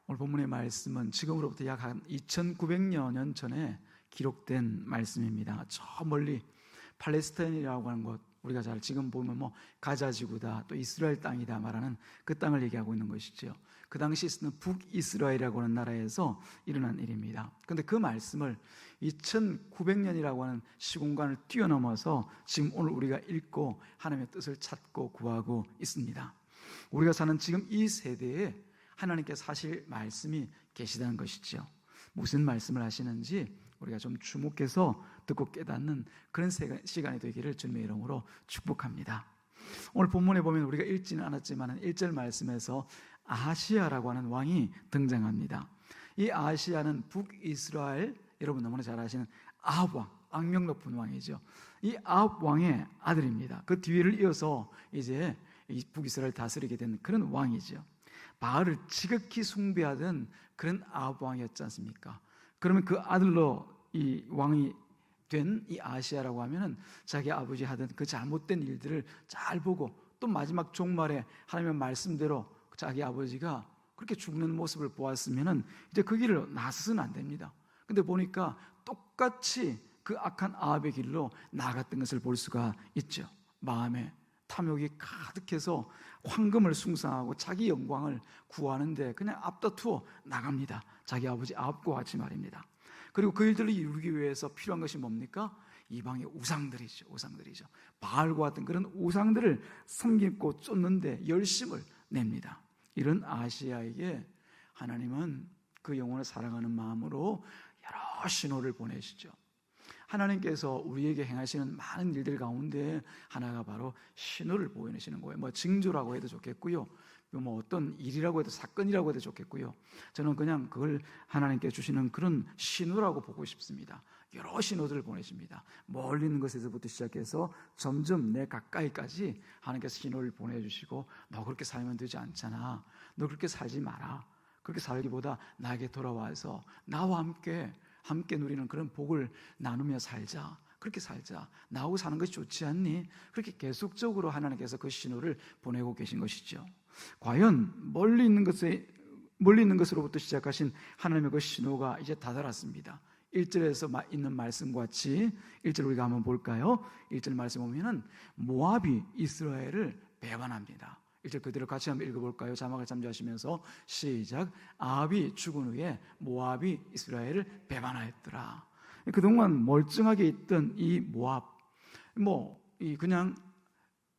오늘 본문의 말씀은 지금으로부터 약 한 2900여 년 전에 기록된 말씀입니다. 저 멀리 팔레스타인이라고 하는 곳, 우리가 잘 지금 보면 가자지구다, 또 이스라엘 땅이다 말하는 그 땅을 얘기하고 있는 것이죠. 그 당시 있었던 북이스라엘이라고 하는 나라에서 일어난 일입니다. 그런데 그 말씀을 2900년이라고 하는 시공간을 뛰어넘어서 지금 오늘 우리가 읽고 하나님의 뜻을 찾고 구하고 있습니다. 우리가 사는 지금 이 세대에 하나님께서 하실 말씀이 계시다는 것이죠. 무슨 말씀을 하시는지 우리가 좀 주목해서 듣고 깨닫는 그런 시간이 되기를 주님의 이름으로 축복합니다. 오늘 본문에 보면 우리가 읽지는 않았지만 1절 말씀에서 아하시야라고 하는 왕이 등장합니다. 이 아하시야는 북이스라엘, 여러분 너무나 잘 아시는 아합 왕, 악명 높은 왕이죠. 이 아합 왕의 아들입니다. 그 뒤를 이어서 이제 북이스라엘 다스리게 된 그런 왕이죠. 바알을 지극히 숭배하던 그런 아합 왕이었지 않습니까? 그러면 그 아들로 이 왕이 된 이 아하시야라고 하면은 자기 아버지 하던 그 잘못된 일들을 잘 보고 또 마지막 종말에 하나님의 말씀대로 자기 아버지가 그렇게 죽는 모습을 보았으면은 이제 그 길을 나서서는 안 됩니다. 근데 보니까 똑같이 그 악한 아합의 길로 나아갔던 것을 볼 수가 있죠. 마음에 탐욕이 가득해서 황금을 숭상하고 자기 영광을 구하는데 그냥 앞다투어 나갑니다. 자기 아버지 아합과 같이 말입니다. 그리고 그 일들을 이루기 위해서 필요한 것이 뭡니까? 이방의 우상들이죠. 바알과 같은 그런 우상들을 섬기고 쫓는데 열심을 냅니다. 이런 아시아에게 하나님은 그 영혼을 사랑하는 마음으로 여러 신호를 보내시죠. 하나님께서 우리에게 행하시는 많은 일들 가운데 하나가 바로 신호를 보여내시는 거예요. 징조라고 해도 좋겠고요, 어떤 일이라고 해도, 사건이라고 해도 좋겠고요. 저는 그냥 그걸 하나님께 주시는 그런 신호라고 보고 싶습니다. 여러 신호들을 보내십니다. 멀리 있는 것에서부터 시작해서 점점 내 가까이까지 하나님께서 신호를 보내주시고, 너 그렇게 살면 되지 않잖아, 너 그렇게 살지 마라, 그렇게 살기보다 나에게 돌아와서 나와 함께 누리는 그런 복을 나누며 살자, 그렇게 살자, 나하고 사는 것이 좋지 않니? 그렇게 계속적으로 하나님께서 그 신호를 보내고 계신 것이죠. 과연 멀리 있는 것으로부터 시작하신 하나님의 그 신호가 이제 다다랐습니다. 1절에서 있는 말씀과 같이 1절 우리가 한번 볼까요? 1절 말씀 보면은 모압이 이스라엘을 배반합니다. 1절 그대로 같이 한번 읽어볼까요? 자막을 참조하시면서 시작. 아합이 죽은 후에 모압이 이스라엘을 배반하였더라. 그동안 멀쩡하게 있던 이 모압, 그냥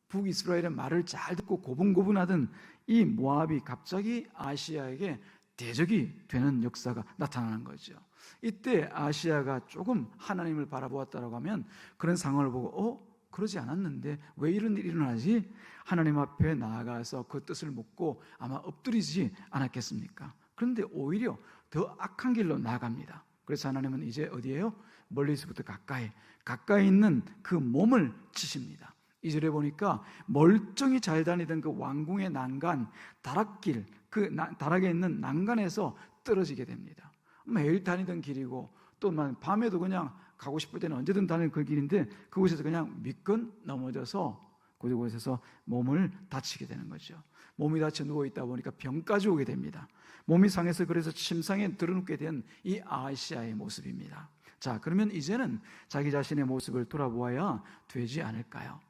북이스라엘의 말을 잘 듣고 고분고분하던 이 모압이 갑자기 아시아에게 대적이 되는 역사가 나타나는 거죠. 이때 아시아가 조금 하나님을 바라보았다고 하면 그런 상황을 보고 그러지 않았는데 왜 이런 일이 일어나지? 하나님 앞에 나아가서 그 뜻을 묻고 아마 엎드리지 않았겠습니까? 그런데 오히려 더 악한 길로 나아갑니다. 그래서 하나님은 이제 어디에요? 멀리서부터 가까이 있는 그 몸을 치십니다. 2절에 보니까 멀쩡히 잘 다니던 그 왕궁의 난간, 다락길, 그 다락에 있는 난간에서 떨어지게 됩니다. 매일 다니던 길이고 또 밤에도 그냥 가고 싶을 때는 언제든 다니는 그 길인데 그곳에서 그냥 미끈 넘어져서 그곳에서 몸을 다치게 되는 거죠. 몸이 다쳐 누워있다 보니까 병까지 오게 됩니다. 몸이 상해서 그래서 침상에 드러눕게 된 이 아시아의 모습입니다. 자, 그러면 이제는 자기 자신의 모습을 돌아보아야 되지 않을까요?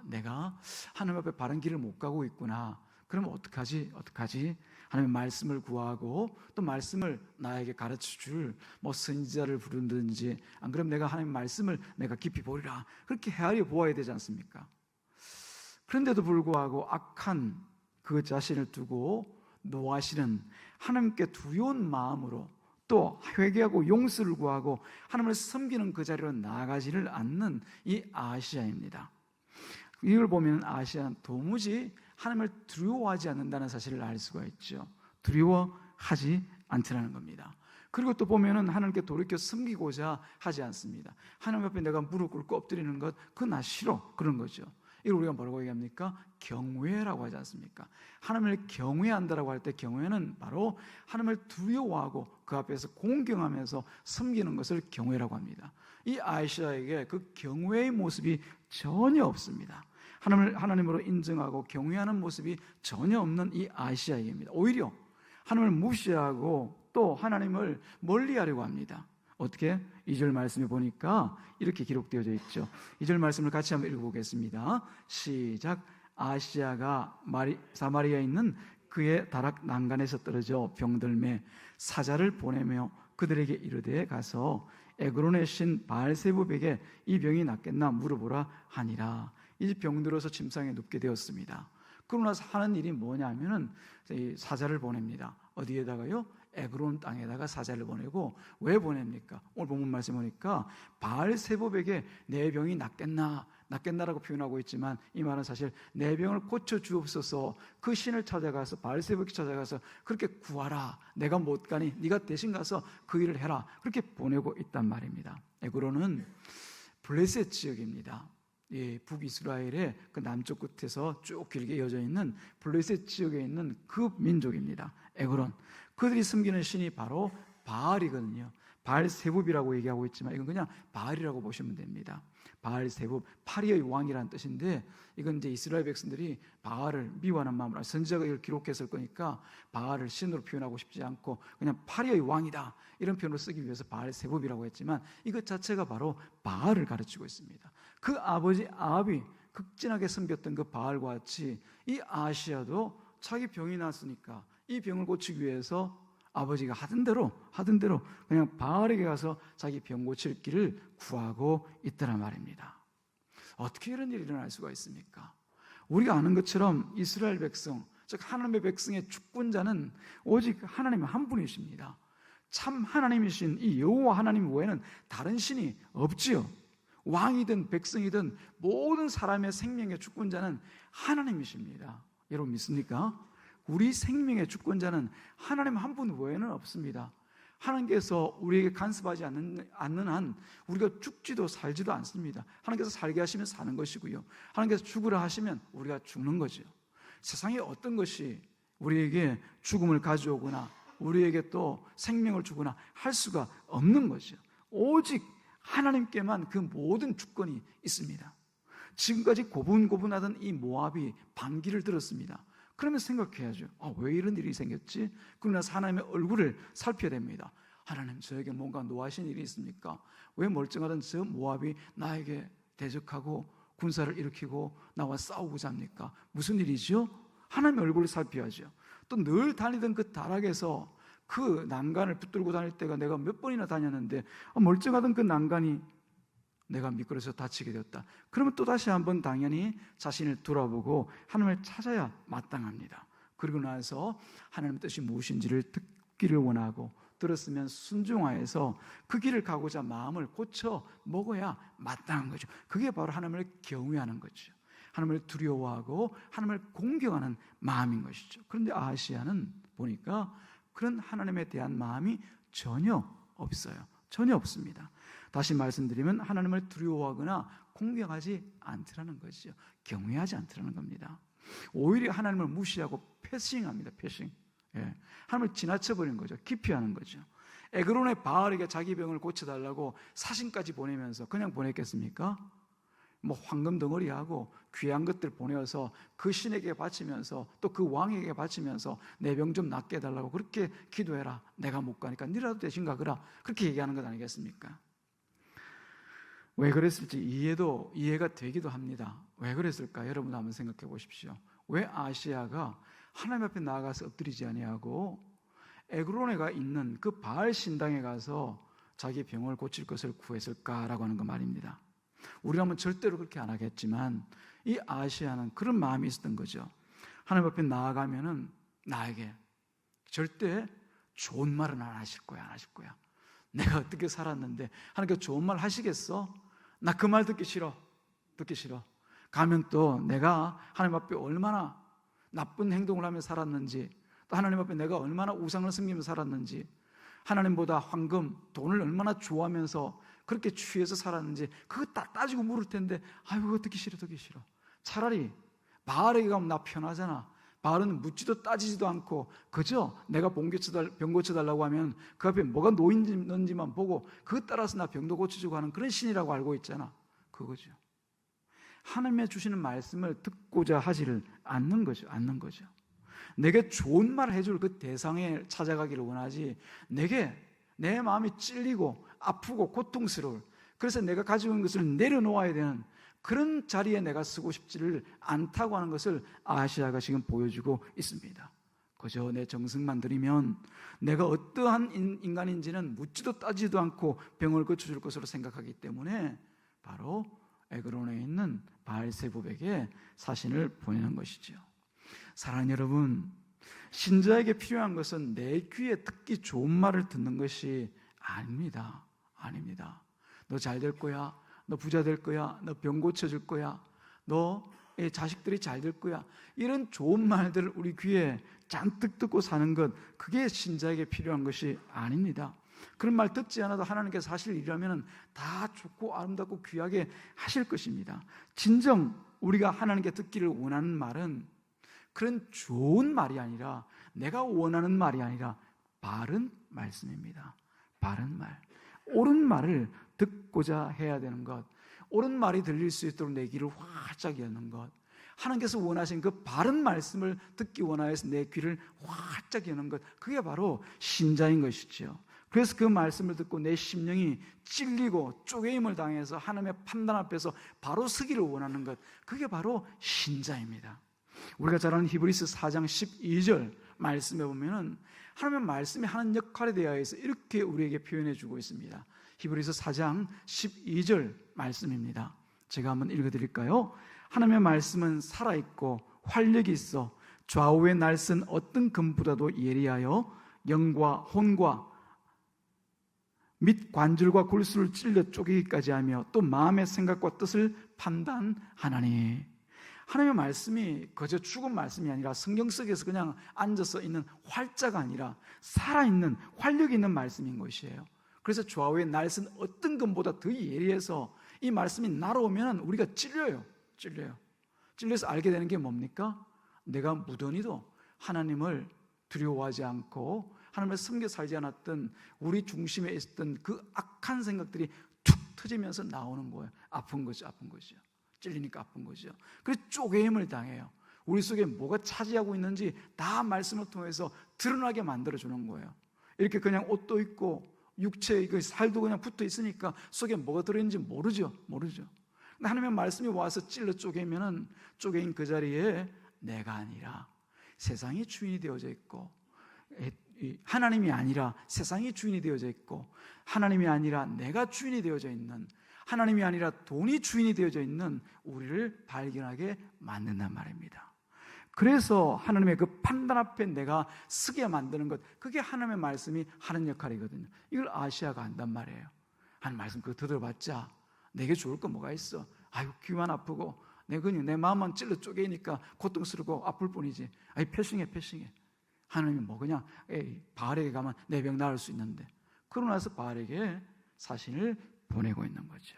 내가 하나님 앞에 바른 길을 못 가고 있구나. 그러면 어떡하지? 하나님의 말씀을 구하고 또 말씀을 나에게 가르쳐줄 선지자를 부르든지, 안 그러면 내가 하나님의 말씀을 내가 깊이 보리라, 그렇게 헤아려 보아야 되지 않습니까? 그런데도 불구하고 악한 그 자신을 두고 노하시는 하나님께 두려운 마음으로 또 회개하고 용서를 구하고 하나님을 섬기는 그 자리로 나아가지를 않는 이 아시아입니다. 이걸 보면 아시아는 도무지 하나님을 두려워하지 않는다는 사실을 알 수가 있죠. 두려워하지 않더라는 겁니다. 그리고 또 보면은 하나님께 돌이켜 섬기고자 하지 않습니다. 하나님 앞에 내가 무릎 꿇고 엎드리는 것, 그건 나 싫어, 그런 거죠. 이걸 우리가 뭐라고 얘기합니까? 경외라고 하지 않습니까? 하나님을 경외한다라고 할 때 경외는 바로 하나님을 두려워하고 그 앞에서 공경하면서 섬기는 것을 경외라고 합니다. 이 아시아에게 그 경외의 모습이 전혀 없습니다. 하나님으로 인정하고 경외하는 모습이 전혀 없는 이 아시아입니다. 오히려 하나님을 무시하고 또 하나님을 멀리하려고 합니다. 어떻게? 2절 말씀에 보니까 이렇게 기록되어져 있죠. 2절 말씀을 같이 한번 읽어보겠습니다. 시작. 아시아가 사마리아에 있는 그의 다락 난간에서 떨어져 병들매 사자를 보내며 그들에게 이르되 가서 에그론의 신 바알세붑에게 이 병이 낫겠나 물어보라 하니라. 이제 병들어서 침상에 눕게 되었습니다. 그러고 나서 하는 일이 뭐냐면은 사자를 보냅니다. 어디에다가요? 에그론 땅에다가 사자를 보내고, 왜 보냅니까? 오늘 본문 말씀 보니까 바알세붑에게 내 병이 낫겠나라고 표현하고 있지만 이 말은 사실 내 병을 고쳐 주옵소서, 그 신을 찾아가서 바알세붑을 찾아가서 그렇게 구하라, 내가 못 가니 네가 대신 가서 그 일을 해라, 그렇게 보내고 있단 말입니다. 에그론은 블레셋 지역입니다. 북이스라엘의 그 남쪽 끝에서 쭉 길게 이어져 있는 블레셋 지역에 있는 그 민족입니다. 에그론. 그들이 섬기는 신이 바로 바알이거든요. 바알세붑이라고 얘기하고 있지만 이건 그냥 바알이라고 보시면 됩니다. 바알세붑, 파리의 왕이라는 뜻인데, 이건 이제 이스라엘 백성들이 바알을 미워하는 마음으로, 선지자가 이걸 기록했을 거니까 바알을 신으로 표현하고 싶지 않고 그냥 파리의 왕이다 이런 표현으로 쓰기 위해서 바알세붑이라고 했지만, 이것 자체가 바로 바알을 가르치고 있습니다. 그 아버지 아합이 극진하게 섬겼던 그 바알과 같이 이 아시아도 자기 병이 났으니까 이 병을 고치기 위해서 아버지가 하던 대로 그냥 바알에게 가서 자기 병 고칠 길을 구하고 있더란 말입니다. 어떻게 이런 일이 일어날 수가 있습니까? 우리가 아는 것처럼 이스라엘 백성, 즉 하나님의 백성의 주권자는 오직 하나님 한 분이십니다. 참 하나님이신 이 여호와 하나님 외에는 다른 신이 없지요. 왕이든 백성이든 모든 사람의 생명의 주권자는 하나님이십니다. 여러분 믿습니까? 우리 생명의 주권자는 하나님 한 분 외에는 없습니다. 하나님께서 우리에게 간섭하지 않는 한 우리가 죽지도 살지도 않습니다. 하나님께서 살게 하시면 사는 것이고요, 하나님께서 죽으라 하시면 우리가 죽는 거죠. 세상에 어떤 것이 우리에게 죽음을 가져오거나 우리에게 또 생명을 주거나 할 수가 없는 거죠. 오직 하나님께만 그 모든 주권이 있습니다. 지금까지 고분고분하던 이 모압이 반기를 들었습니다. 그러면 생각해야죠. 왜 이런 일이 생겼지? 그러면서 하나님의 얼굴을 살펴야 됩니다. 하나님, 저에게 뭔가 노하신 일이 있습니까? 왜 멀쩡하던 저 모압이 나에게 대적하고 군사를 일으키고 나와 싸우고자 합니까? 무슨 일이죠? 하나님의 얼굴을 살펴야죠. 또 늘 다니던 그 다락에서 그 난간을 붙들고 다닐 때가 내가 몇 번이나 다녔는데 멀쩡하던 그 난간이 내가 미끄러져서 다치게 되었다. 그러면 또다시 한번 당연히 자신을 돌아보고 하나님을 찾아야 마땅합니다. 그리고 나서 하나님의 뜻이 무엇인지를 듣기를 원하고 들었으면 순종하여서 그 길을 가고자 마음을 고쳐 먹어야 마땅한 거죠. 그게 바로 하나님을 경외하는 거죠. 하나님을 두려워하고 하나님을 공경하는 마음인 것이죠. 그런데 아시아는 보니까 그런 하나님에 대한 마음이 전혀 없어요. 전혀 없습니다. 다시 말씀드리면 하나님을 두려워하거나 공경하지 않더라는 것이죠. 경외하지 않더라는 겁니다. 오히려 하나님을 무시하고 패싱합니다. 패싱. 하나님을 지나쳐버린 거죠. 기피하는 거죠. 에그론의 바알에게 자기 병을 고쳐달라고 사신까지 보내면서 그냥 보냈겠습니까? 황금 덩어리하고 귀한 것들 보내어서 그 신에게 바치면서 또 그 왕에게 바치면서 내 병 좀 낫게 해달라고 그렇게 기도해라, 내가 못 가니까 니라도 대신 가거라, 그렇게 얘기하는 것 아니겠습니까? 왜 그랬을지 이해가 되기도 합니다. 왜 그랬을까? 여러분 한번 생각해 보십시오. 왜 아시아가 하나님 앞에 나아가서 엎드리지 아니하고 에그론에가 있는 그 바알 신당에 가서 자기 병을 고칠 것을 구했을까라고 하는 거 말입니다. 우리라면 절대로 그렇게 안 하겠지만 이 아시아는 그런 마음이 있었던 거죠. 하나님 앞에 나아가면은 나에게 절대 좋은 말은 안 하실 거야, 안 하실 거야. 내가 어떻게 살았는데 하나님께 좋은 말 하시겠어? 나 그 말 듣기 싫어. 가면 또 내가 하나님 앞에 얼마나 나쁜 행동을 하며 살았는지, 또 하나님 앞에 내가 얼마나 우상을 섬기며 살았는지, 하나님보다 황금, 돈을 얼마나 좋아하면서 그렇게 취해서 살았는지 그거 다 따지고 물을 텐데 그거 듣기 싫어. 차라리 바알에게 가면 나 편하잖아. 바알은 묻지도 따지지도 않고 그저 내가 병 고쳐달라고 하면 그 앞에 뭐가 놓이는지만 보고 그것 따라서 나 병도 고쳐주고 하는 그런 신이라고 알고 있잖아. 그거죠. 하나님의 주시는 말씀을 듣고자 하지를 않는 거죠. 내게 좋은 말을 해줄 그 대상에 찾아가기를 원하지, 내게 내 마음이 찔리고 아프고 고통스러울, 그래서 내가 가지고 있는 것을 내려놓아야 되는 그런 자리에 내가 쓰고 싶지를 않다고 하는 것을 아시아가 지금 보여주고 있습니다. 그저 내 정성만 들이면 내가 어떠한 인간인지는 묻지도 따지도 않고 병을 고쳐줄 것으로 생각하기 때문에 바로 에그론에 있는 바알세붑에게 사신을 보내는 것이죠. 사랑하는 여러분, 신자에게 필요한 것은 내 귀에 듣기 좋은 말을 듣는 것이 아닙니다. 아닙니다. 너 잘 될 거야, 너 부자 될 거야, 너 병 고쳐줄 거야, 너 자식들이 잘 될 거야, 이런 좋은 말들을 우리 귀에 잔뜩 듣고 사는 것, 그게 신자에게 필요한 것이 아닙니다. 그런 말 듣지 않아도 하나님께서 하실 일이라면 다 좋고 아름답고 귀하게 하실 것입니다. 진정 우리가 하나님께 듣기를 원하는 말은 그런 좋은 말이 아니라, 내가 원하는 말이 아니라 바른 말씀입니다. 바른 말, 옳은 말을 듣고자 해야 되는 것, 옳은 말이 들릴 수 있도록 내 귀를 활짝 여는 것, 하나님께서 원하신 그 바른 말씀을 듣기 원하여서 내 귀를 활짝 여는 것, 그게 바로 신자인 것이죠. 그래서 그 말씀을 듣고 내 심령이 찔리고 쪼개임을 당해서 하나님의 판단 앞에서 바로 서기를 원하는 것, 그게 바로 신자입니다. 우리가 잘 아는 히브리서 4장 12절 말씀에 보면은 하나님의 말씀이 하는 역할에 대하여서 이렇게 우리에게 표현해 주고 있습니다. 히브리서 4장 12절 말씀입니다. 제가 한번 읽어드릴까요? 하나님의 말씀은 살아있고 활력이 있어 좌우에 날선 어떤 금보다도 예리하여 영과 혼과 및 관절과 골수를 찔러 쪼개기까지 하며 또 마음의 생각과 뜻을 판단하나니. 하나님의 말씀이 그저 죽은 말씀이 아니라 성경 속에서 그냥 앉아서 있는 활자가 아니라 살아있는 활력이 있는 말씀인 것이에요. 그래서 좌우에 날선 어떤 금보다 더 예리해서 이 말씀이 날아오면 우리가 찔려요. 찔려서 알게 되는 게 뭡니까? 내가 무던히도 하나님을 두려워하지 않고 하나님을 섬겨 살지 않았던 우리 중심에 있었던 그 악한 생각들이 툭 터지면서 나오는 거예요. 아픈 거죠. 찔리니까 아픈 거죠. 그래서 쪼개임을 당해요. 우리 속에 뭐가 차지하고 있는지 다 말씀을 통해서 드러나게 만들어주는 거예요. 이렇게 그냥 옷도 입고 육체의 그 살도 그냥 붙어 있으니까 속에 뭐가 들어있는지 모르죠. 근데 하나님의 말씀이 와서 찔러 쪼개면은 쪼개인 그 자리에 내가 아니라 세상이 주인이 되어져 있고, 하나님이 아니라 세상이 주인이 되어져 있고, 하나님이 아니라 내가 주인이 되어져 있는, 하나님이 아니라 돈이 주인이 되어져 있는 우리를 발견하게 만든단 말입니다. 그래서 하나님의 그 판단 앞에 내가 서게 만드는 것, 그게 하나님의 말씀이 하는 역할이거든요. 이걸 아시아가 안단 말이에요. 하나님 말씀 그거 들어봤자 내게 좋을 거 뭐가 있어? 아유, 귀만 아프고 내 마음만 찔러 쪼개니까 고통스럽고 아플 뿐이지. 아이, 패싱해. 하나님이 뭐 그냥 바알에게 가면 내 병 나을 수 있는데. 그러고 나서 바알에게 사신을 보내고 있는 거죠.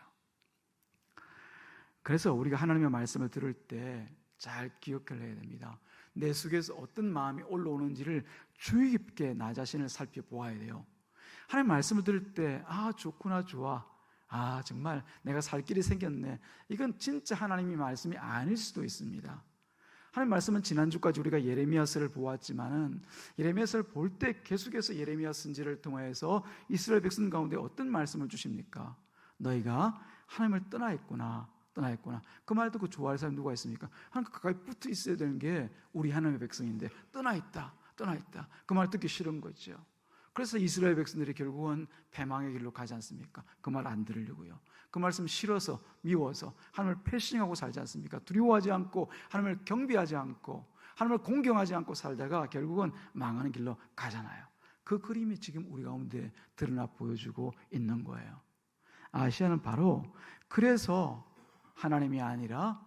그래서 우리가 하나님의 말씀을 들을 때 잘 기억을 해야 됩니다. 내 속에서 어떤 마음이 올라오는지를 주의 깊게 나 자신을 살펴보아야 돼요. 하나님 말씀을 들을 때 좋구나, 좋아, 정말 내가 살 길이 생겼네, 이건 진짜 하나님의 말씀이 아닐 수도 있습니다. 하나님 말씀은 지난주까지 우리가 예레미야서를 보았지만은 예레미야서를 볼 때 계속해서 예레미야 선지를 통해서 이스라엘 백성 가운데 어떤 말씀을 주십니까? 너희가 하나님을 떠나 있구나. 그 말 듣고 좋아할 사람이 누가 있습니까? 하나님 가까이 붙어 있어야 되는 게 우리 하나님의 백성인데 떠나 있다. 그 말 듣기 싫은 거죠. 그래서 이스라엘 백성들이 결국은 패망의 길로 가지 않습니까? 그 말 안 들으려고요. 그 말씀 싫어서, 미워서 하나님을 패싱하고 살지 않습니까? 두려워하지 않고 하나님을 경배하지 않고 하나님을 공경하지 않고 살다가 결국은 망하는 길로 가잖아요. 그 그림이 지금 우리 가운데 드러나 보여주고 있는 거예요. 아시아는 바로 그래서 하나님이 아니라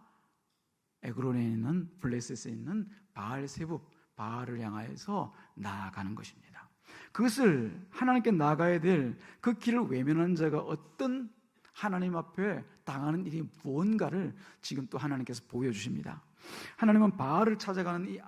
에그론에 있는 블레셋에 있는 바알세붑, 바알을 향하여서 나아가는 것입니다. 그것을 하나님께 나아가야 될 그 길을 외면하는 자가 어떤 하나님 앞에 당하는 일이 무언가를 지금 또 하나님께서 보여주십니다. 하나님은 바알을 찾아가는 이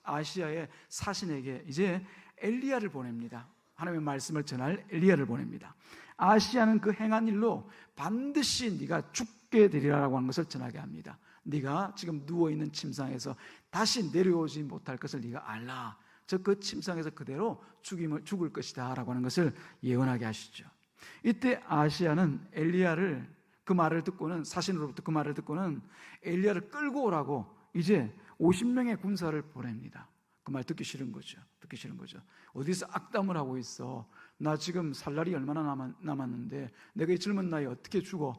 아시아의 사신에게 이제 엘리야를 보냅니다. 하나님의 말씀을 전할 엘리야를 보냅니다. 아시아는 그 행한 일로 반드시 네가 죽게 되리라고 하는 것을 전하게 합니다. 네가 지금 누워있는 침상에서 다시 내려오지 못할 것을 네가 알라. 즉 그 침상에서 그대로 죽을 것이다 라고 하는 것을 예언하게 하시죠. 이때 아하시야는 엘리야를 그 말을 듣고는, 사신으로부터 그 말을 듣고는 엘리야를 끌고 오라고 이제 50명의 군사를 보냅니다. 그 말 듣기 싫은 거죠. 어디서 악담을 하고 있어. 나 지금 살 날이 얼마나 남았는데 내가 이 젊은 나이에 어떻게 죽어?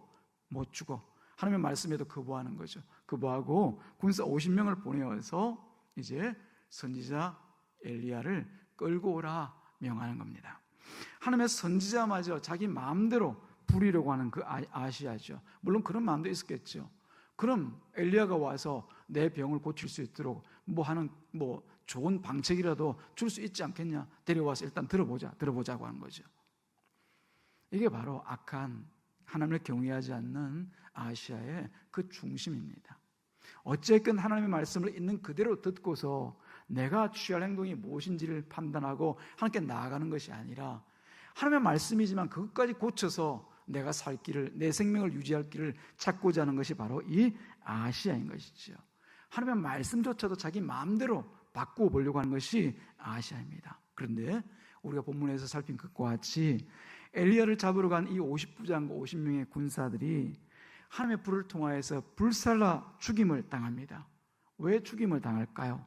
못 죽어. 하나님의 말씀에도 거부하는 거죠. 거부하고 군사 50명을 보내어서 이제 선지자 엘리야를 끌고 오라 명하는 겁니다. 하나님의 선지자마저 자기 마음대로 부리려고 하는 그 아시아죠. 물론 그런 마음도 있었겠죠. 그럼 엘리야가 와서 내 병을 고칠 수 있도록 뭐 좋은 방책이라도 줄 수 있지 않겠냐? 데려와서 일단 들어보자고 하는 거죠. 이게 바로 악한, 하나님을 경외하지 않는 아시아의 그 중심입니다. 어쨌든 하나님의 말씀을 있는 그대로 듣고서 내가 취할 행동이 무엇인지를 판단하고 하나님께 나아가는 것이 아니라 하나님의 말씀이지만 그것까지 고쳐서 내가 살 길을, 내 생명을 유지할 길을 찾고자 하는 것이 바로 이 아시아인 것이죠. 하나님의 말씀조차도 자기 마음대로 바꾸어 보려고 하는 것이 아시아입니다. 그런데 우리가 본문에서 살핀 것과 같이 엘리야를 잡으러 간 이 50부장과 50명의 군사들이 하나님의 불을 통하여서 불살라 죽임을 당합니다. 왜 죽임을 당할까요?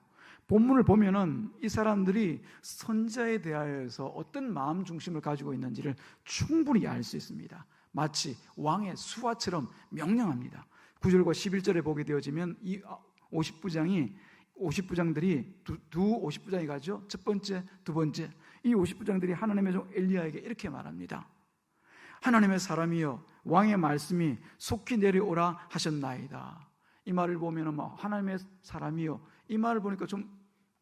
본문을 보면은 이 사람들이 선지자에 대하여서 어떤 마음 중심을 가지고 있는지를 충분히 알 수 있습니다. 마치 왕의 수하처럼 명령합니다. 9절과 11절에 보게 되어지면 이 50부장들이 두 50부장이 가죠. 첫 번째, 두 번째. 이 50부장들이 하나님의 종 엘리야에게 이렇게 말합니다. 하나님의 사람이여, 왕의 말씀이 속히 내려오라 하셨나이다. 이 말을 보면은 하나님의 사람이여, 이 말을 보니까 좀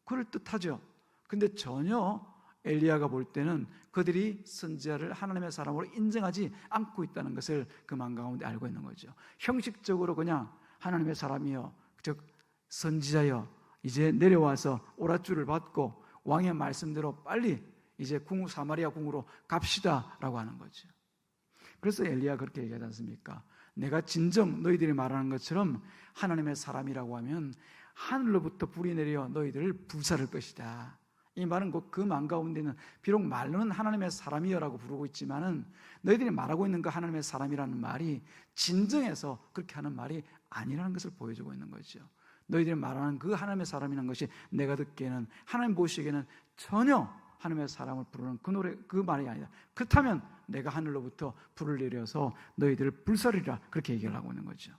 그럴듯하죠. 근데 전혀 엘리야가 볼 때는 그들이 선지자를 하나님의 사람으로 인정하지 않고 있다는 것을 그 마음 가운데 알고 있는 거죠. 형식적으로 그냥 하나님의 사람이여, 즉 선지자여, 이제 내려와서 오랏줄을 받고 왕의 말씀대로 빨리 이제 사마리아 궁으로 갑시다 라고 하는 거죠. 그래서 엘리야가 그렇게 얘기하지 않습니까? 내가 진정 너희들이 말하는 것처럼 하나님의 사람이라고 하면 하늘로부터 불이 내려 너희들을 불사를 것이다. 이 말은 그 맘 가운데는 비록 말로는 하나님의 사람이여라고 부르고 있지만은 너희들이 말하고 있는 그 하나님의 사람이라는 말이 진정해서 그렇게 하는 말이 아니라는 것을 보여주고 있는 거죠. 너희들이 말하는 그 하나님의 사람이라는 것이 내가 듣기에는, 하나님 보시기에는 전혀 하나님의 사람을 부르는 그 말이 아니다. 그렇다면 내가 하늘로부터 불을 내려서 너희들을 불사르리라, 그렇게 얘기를 하고 있는 거죠.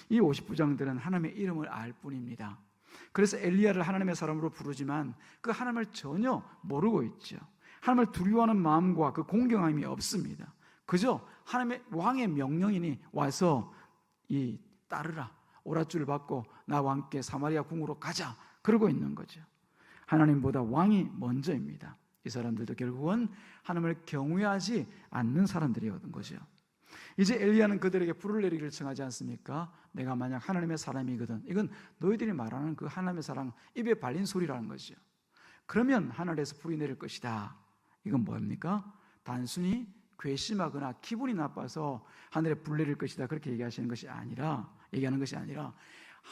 이 50부장들은 하나님의 이름을 알 뿐입니다. 그래서 엘리야를 하나님의 사람으로 부르지만 그 하나님을 전혀 모르고 있죠. 하나님을 두려워하는 마음과 그 공경함이 없습니다. 그저 하나님의 왕의 명령이니 와서 따르라, 오랏줄을 받고 나와 함께 사마리아 궁으로 가자, 그러고 있는 거죠. 하나님보다 왕이 먼저입니다. 이 사람들도 결국은 하나님을 경외하지 않는 사람들이었던 거죠. 이제 엘리야는 그들에게 불을 내리기를 청하지 않습니까? 내가 만약 하나님의 사람이거든, 이건 너희들이 말하는 그 하나님의 사람 입에 발린 소리라는 거죠. 그러면 하늘에서 불이 내릴 것이다. 이건 뭡니까? 단순히 괘씸하거나 기분이 나빠서 하늘에 불 내릴 것이다, 그렇게 얘기하는 것이 아니라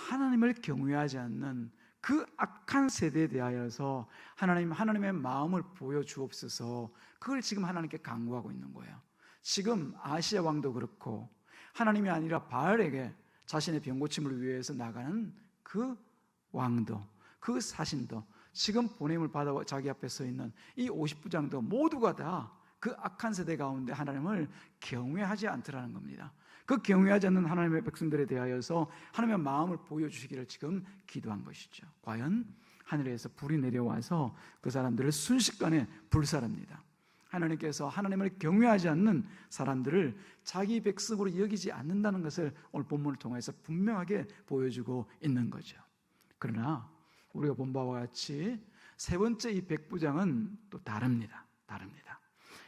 하나님을 경외하지 않는 그 악한 세대에 대하여서 하나님의 마음을 보여주옵소서, 그걸 지금 하나님께 간구하고 있는 거예요. 지금 아시아 왕도 그렇고 하나님이 아니라 바알에게 자신의 병고침을 위해서 나가는 그 왕도, 그 사신도, 지금 보냄을 받아 자기 앞에 서 있는 이 50부장도 모두가 다 그 악한 세대 가운데 하나님을 경외하지 않더라는 겁니다. 그 경외하지 않는 하나님의 백성들에 대하여서 하나님의 마음을 보여주시기를 지금 기도한 것이죠. 과연 하늘에서 불이 내려와서 그 사람들을 순식간에 불사릅니다. 하나님께서 하나님을 경외하지 않는 사람들을 자기 백성으로 여기지 않는다는 것을 오늘 본문을 통해서 분명하게 보여주고 있는 거죠. 그러나 우리가 본 바와 같이 세 번째 이 백부장은 또 다릅니다.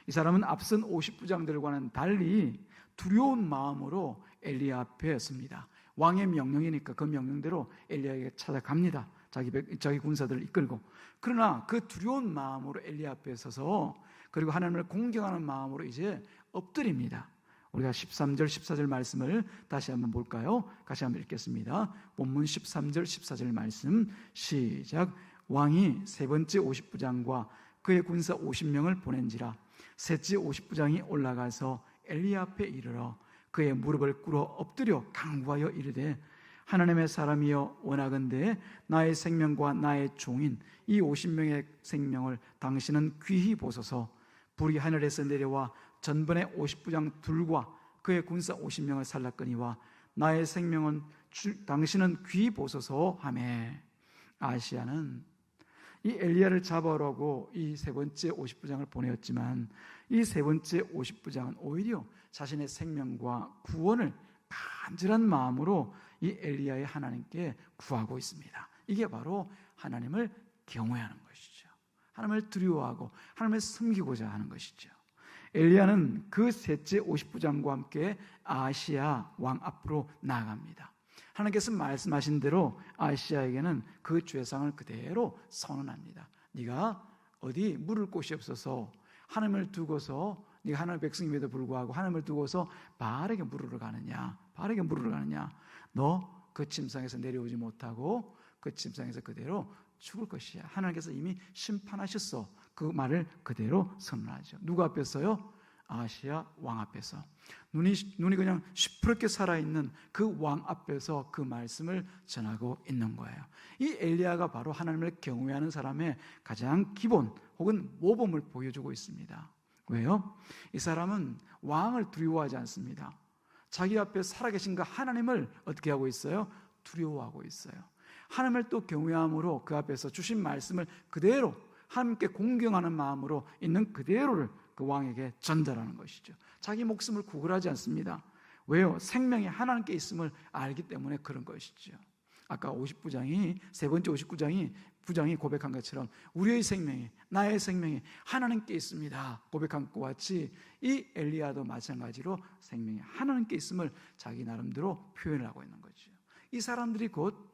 이 사람은 앞선 50부장들과는 달리 두려운 마음으로 엘리야 앞에 섭니다. 왕의 명령이니까 그 명령대로 엘리야에게 찾아갑니다. 자기 군사들을 이끌고. 그러나 그 두려운 마음으로 엘리야 앞에 서서, 그리고 하나님을 공경하는 마음으로 이제 엎드립니다. 우리가 13절 14절 말씀을 다시 한번 볼까요? 같이 한번 읽겠습니다. 본문 13절 14절 말씀 시작. 왕이 세 번째 50부장과 그의 군사 50명을 보낸지라 셋째 50부장이 올라가서 엘리야 앞에 이르러 그의 무릎을 꿇어 엎드려 간구하여 이르되 하나님의 사람이여 원하건대 나의 생명과 나의 종인 이 50명의 생명을 당신은 귀히 보소서. 불이 하늘에서 내려와 전번에 50부장 둘과 그의 군사 50명을 살랐거니와 나의 생명은 당신은 귀히 보소서 하매. 아시야는 이 엘리야를 잡아오라고 이 세 번째 50부장을 보내었지만 이 세 번째 50부장은 오히려 자신의 생명과 구원을 간절한 마음으로 이 엘리야의 하나님께 구하고 있습니다. 이게 바로 하나님을 경외하는 것이죠. 하나님을 두려워하고 하나님을 섬기고자 하는 것이죠. 엘리야는 그 셋째 50부장과 함께 아하시야 왕 앞으로 나아갑니다. 하나님께서 말씀하신 대로 아하시야에게는 그 죄상을 그대로 선언합니다. 네가 어디 물을 곳이 없어서 하나님을 두고서 네가 하나님의 백성임에도 불구하고 하나님을 두고서 바알에게 물으러 가느냐? 바알에게 물으러 가느냐? 너 그 침상에서 내려오지 못하고 그 침상에서 그대로 죽을 것이야. 하나님께서 이미 심판하셨어. 그 말을 그대로 선언하죠. 누구 앞에서요? 아하시야 왕 앞에서. 눈이 그냥 시퍼렇게 살아있는 그 왕 앞에서 그 말씀을 전하고 있는 거예요. 이 엘리야가 바로 하나님을 경외하는 사람의 가장 기본 혹은 모범을 보여주고 있습니다. 왜요? 이 사람은 왕을 두려워하지 않습니다. 자기 앞에 살아계신 그 하나님을 어떻게 하고 있어요? 두려워하고 있어요. 하나님을 또 경외함으로 그 앞에서 주신 말씀을 그대로 하나님께 공경하는 마음으로 있는 그대로를 그 왕에게 전달하는 것이죠. 자기 목숨을 구걸하지 않습니다. 왜요? 생명이 하나님께 있음을 알기 때문에 그런 것이죠. 아까 50부장이 세 번째 50부장이 고백한 것처럼 우리의 생명이 나의 생명이 하나님께 있습니다 고백한 것 같이 이 엘리야도 마찬가지로 생명이 하나님께 있음을 자기 나름대로 표현을 하고 있는 거죠. 이 사람들이 곧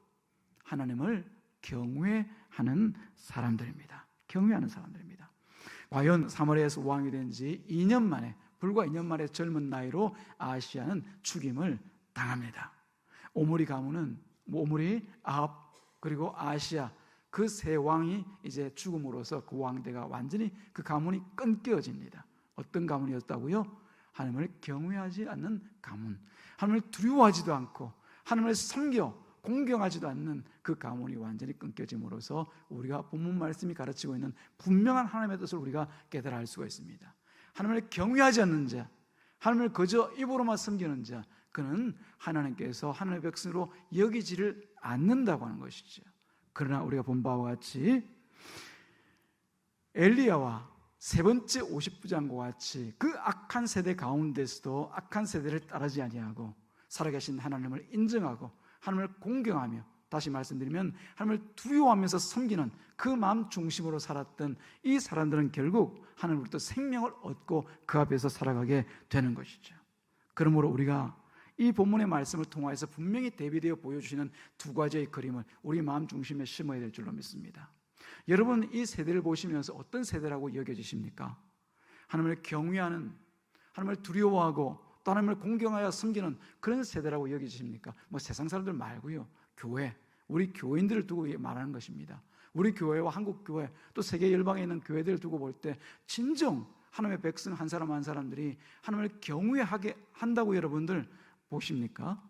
하나님을 경외하는 사람들입니다. 경외하는 사람들입니다. 과연 사마리아에서 왕이 된 지 2년 만에, 불과 2년 만에 젊은 나이로 아하시야는 죽임을 당합니다. 오므리 가문은 오므리, 아합 그리고 아하시야 그 세 왕이 이제 죽음으로써 그 왕대가 완전히 그 가문이 끊겨집니다. 어떤 가문이었다고요? 하나님을 경외하지 않는 가문, 하나님을 두려워하지도 않고 하나님을 섬겨 공경하지도 않는 그 가문이 완전히 끊겨짐으로써 우리가 본문 말씀이 가르치고 있는 분명한 하나님의 뜻을 우리가 깨달아 알 수가 있습니다. 하나님을 경외하지 않는 자, 하나님을 그저 입으로만 섬기는 자, 그는 하나님께서 하나님의 백성으로 여기지를 않는다고 하는 것이죠. 그러나 우리가 본 바와 같이 엘리야와 세 번째 50부장과 같이 그 악한 세대 가운데서도 악한 세대를 따르지 아니하고 살아계신 하나님을 인정하고 하나님을 공경하며, 다시 말씀드리면 하나님을 두려워하면서 섬기는 그 마음 중심으로 살았던 이 사람들은 결국 하나님으로부터 생명을 얻고 그 앞에서 살아가게 되는 것이죠. 그러므로 우리가 이 본문의 말씀을 통하여서 분명히 대비되어 보여주시는 두 가지의 그림을 우리 마음 중심에 심어야 될 줄로 믿습니다. 여러분, 이 세대를 보시면서 어떤 세대라고 여겨지십니까? 하나님을 경외하는, 하나님을 두려워하고 또 하나님을 공경하여 섬기는 그런 세대라고 여겨지십니까? 세상 사람들 말고요, 교회, 우리 교인들을 두고 말하는 것입니다. 우리 교회와 한국 교회 또 세계 열방에 있는 교회들을 두고 볼 때 진정 하나님의 백성 한 사람 한 사람들이 하나님을 경외하게 한다고 여러분들 보십니까?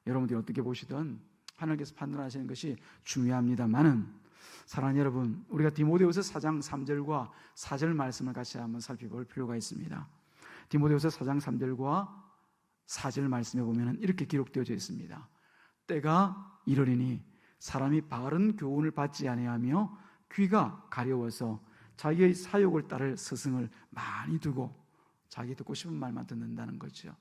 여러분들이 어떻게 보시든 하나님께서 판단하시는 것이 중요합니다만은, 사랑하는 여러분, 우리가 디모데후서 4장 3절과 4절 말씀을 같이 한번 살펴볼 필요가 있습니다. 디모데후서 4장 3절과 4절 말씀에 보면 이렇게 기록되어져 있습니다. 때가 이르리니 사람이 바른 교훈을 받지 아니하며 귀가 가려워서 자기의 사욕을 따를 스승을 많이 두고, 자기 듣고 싶은 말만 듣는다는 거죠.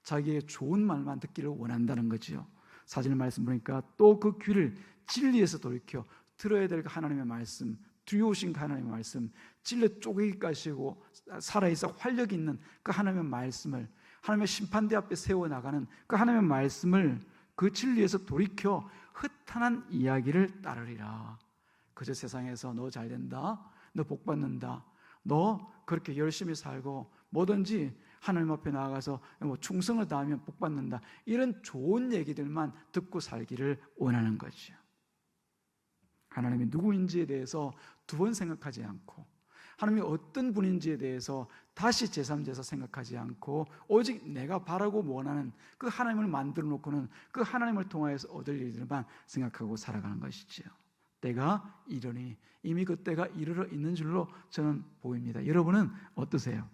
자기의 좋은 말만 듣기를 원한다는 거죠. 4절 말씀 보니까 또 그 귀를 진리에서 돌이켜 들어야 될 하나님의 말씀, 두려우신 하나님의 말씀, 찔러 쪼개기까지 하고 살아있어 활력 있는 그 하나님의 말씀을, 하나님의 심판대 앞에 세워나가는 그 하나님의 말씀을 그 진리에서 돌이켜 흩어난 이야기를 따르리라. 그저 세상에서 너 잘된다, 너 복받는다, 너 그렇게 열심히 살고 뭐든지 하나님 앞에 나아가서 뭐 충성을 다하면 복 받는다, 이런 좋은 얘기들만 듣고 살기를 원하는 거죠. 하나님이 누구인지에 대해서 두 번 생각하지 않고, 하나님이 어떤 분인지에 대해서 다시 제3제사 생각하지 않고, 오직 내가 바라고 원하는 그 하나님을 만들어 놓고는 그 하나님을 통하여서 얻을 일들만 생각하고 살아가는 것이지요. 때가 이르니, 이미 그 때가 이르러 있는 줄로 저는 보입니다. 여러분은 어떠세요?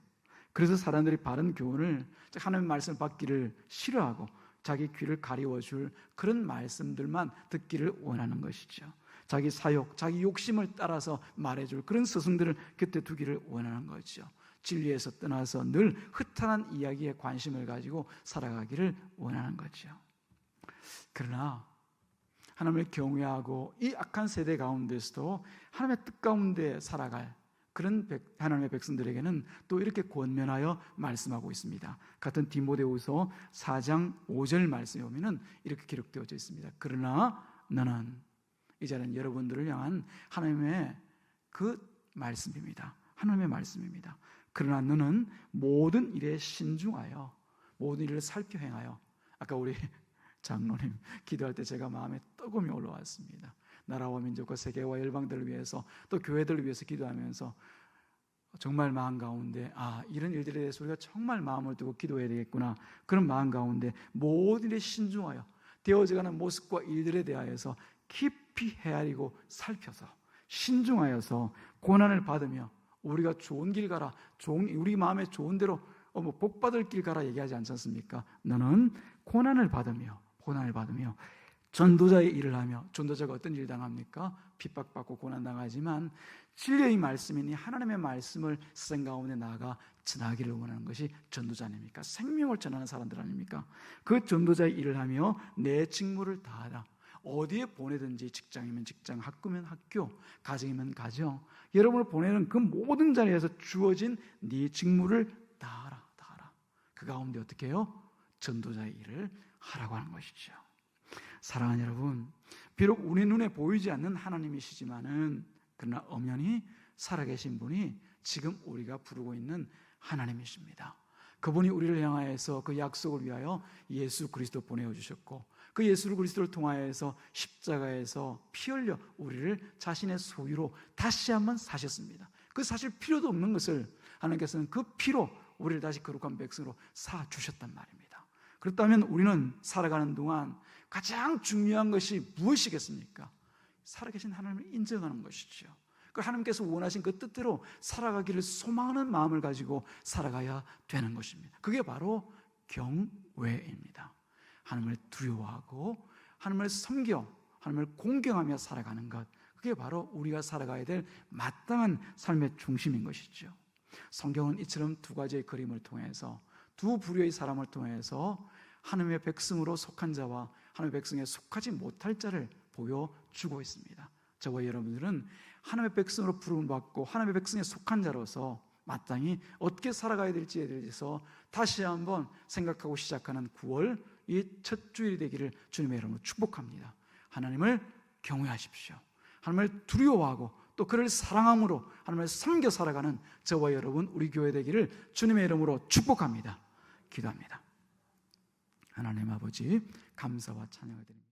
그래서 사람들이 바른 교훈을, 하나님의 말씀을 받기를 싫어하고 자기 귀를 가리워줄 그런 말씀들만 듣기를 원하는 것이죠. 자기 사욕, 자기 욕심을 따라서 말해줄 그런 스승들을 곁에 두기를 원하는 거죠. 진리에서 떠나서 늘 흐탄한 이야기에 관심을 가지고 살아가기를 원하는 거죠. 그러나 하나님을 경외하고 이 악한 세대 가운데서도 하나님의 뜻 가운데 살아갈 그런 하나님의 백성들에게는 또 이렇게 권면하여 말씀하고 있습니다. 같은 디모데후서 4장 5절 말씀에 보면 이렇게 기록되어져 있습니다. 그러나 너는, 이제는 여러분들을 향한 하나님의 그 말씀입니다. 하나님의 말씀입니다. 그러나 너는 모든 일에 신중하여 모든 일을 살펴 행하여, 아까 우리 장로님 기도할 때 제가 마음에 뜨거움이 올라왔습니다. 나라와 민족과 세계와 열방들을 위해서 또 교회들을 위해서 기도하면서 정말 마음 가운데 이런 일들에 대해서 우리가 정말 마음을 두고 기도해야 되겠구나, 그런 마음 가운데 모든 일에 신중하여 되어져가는 모습과 일들에 대하여서 깊이 헤아리고 살펴서 신중하여서 고난을 받으며, 우리가 좋은 길 가라, 우리 마음에 좋은 대로 복 받을 길 가라 얘기하지 않지 않습니까? 너는 고난을 받으며 전도자의 일을 하며, 전도자가 어떤 일을 당합니까? 핍박받고 고난당하지만 진리의 말씀이니 하나님의 말씀을 세상 가운데 나아가 전하기를 원하는 것이 전도자 아닙니까? 생명을 전하는 사람들 아닙니까? 그 전도자의 일을 하며 내 직무를 다하라. 어디에 보내든지, 직장이면 직장, 학교면 학교, 가정이면 가정, 여러분을 보내는 그 모든 자리에서 주어진 네 직무를 다하라. 그 가운데 어떻게 해요? 전도자의 일을 하라고 하는 것이죠. 사랑하는 여러분, 비록 우리 눈에 보이지 않는 하나님이시지만은, 그러나 엄연히 살아계신 분이 지금 우리가 부르고 있는 하나님이십니다. 그분이 우리를 향하여서 그 약속을 위하여 예수 그리스도 보내주셨고, 그 예수 그리스도를 통하여서 십자가에서 피 흘려 우리를 자신의 소유로 다시 한번 사셨습니다. 그 사실 필요도 없는 것을 하나님께서는 그 피로 우리를 다시 거룩한 백성으로 사주셨단 말입니다. 그렇다면 우리는 살아가는 동안 가장 중요한 것이 무엇이겠습니까? 살아계신 하나님을 인정하는 것이죠. 그 하나님께서 원하신 그 뜻대로 살아가기를 소망하는 마음을 가지고 살아가야 되는 것입니다. 그게 바로 경외입니다. 하나님을 두려워하고 하나님을 섬겨 하나님을 공경하며 살아가는 것, 그게 바로 우리가 살아가야 될 마땅한 삶의 중심인 것이죠. 성경은 이처럼 두 가지의 그림을 통해서, 두 부류의 사람을 통해서 하나님의 백성으로 속한 자와 하나님의 백성에 속하지 못할 자를 보여주고 있습니다. 저와 여러분들은 하나님의 백성으로 부름을 받고 하나님의 백성에 속한 자로서 마땅히 어떻게 살아가야 될지에 대해서 다시 한번 생각하고 시작하는 9월 이 첫 주일이 되기를 주님의 이름으로 축복합니다. 하나님을 경외하십시오. 하나님을 두려워하고 또 그를 사랑함으로 하나님을 섬겨 살아가는 저와 여러분, 우리 교회 되기를 주님의 이름으로 축복합니다. 기도합니다. 하나님 아버지, 감사와 찬양을 드립니다.